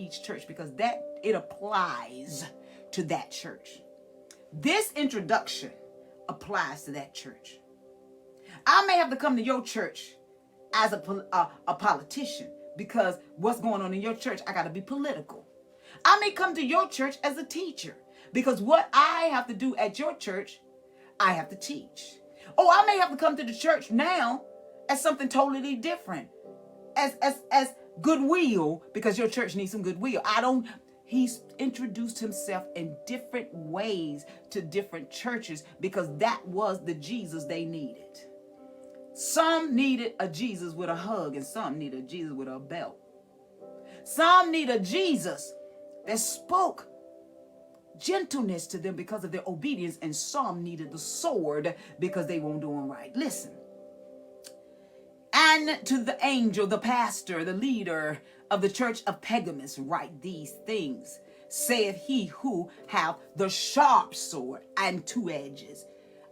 each church because that it applies to that church. This introduction applies to that church. I may have to come to your church as a politician because what's going on in your church, I got to be political. I may come to your church as a teacher because what I have to do at your church, I have to teach. Oh, I may have to come to the church now as something totally different, as goodwill, because your church needs some goodwill. He's introduced himself in different ways to different churches because that was the Jesus they needed. Some needed a Jesus with a hug, and some needed a Jesus with a belt. Some need a Jesus that spoke gentleness to them because of their obedience, and some needed the sword because they weren't doing right. Listen. And to the angel, the pastor, the leader of the church of Pergamos, write these things, saith he who hath the sharp sword and two edges.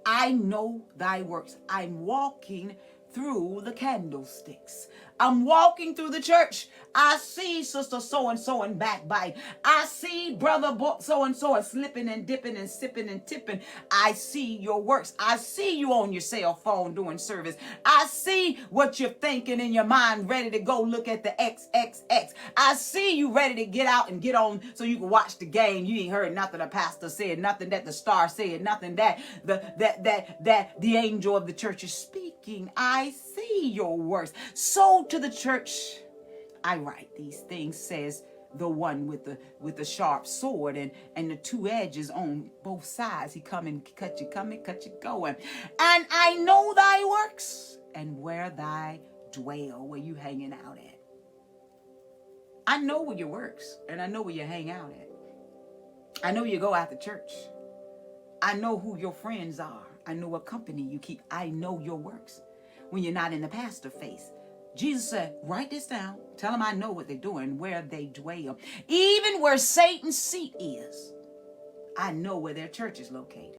I know thy works. I'm walking through the candlesticks. I'm walking through the church. I see sister so-and-so and backbite. I see brother so-and-so and slipping and dipping and sipping and tipping. I see your works. I see you on your cell phone doing service. I see what you're thinking in your mind, ready to go look at the XXX. I see you ready to get out and get on so you can watch the game. You ain't heard nothing the pastor said, nothing that the star said, nothing that the angel of the church is speaking. I see your works. So to the church I write these things, says the one with the sharp sword and the two edges on both sides. He come and cut you coming, cut you going. And I know thy works and where thy dwell, where you hanging out at. I know where your works and I know where you hang out at. I know you go after church. I know who your friends are. I know what company you keep. I know your works when you're not in the pastor face. Jesus said, write this down. Tell them I know what they're doing, where they dwell. Even where Satan's seat is, I know where their church is located.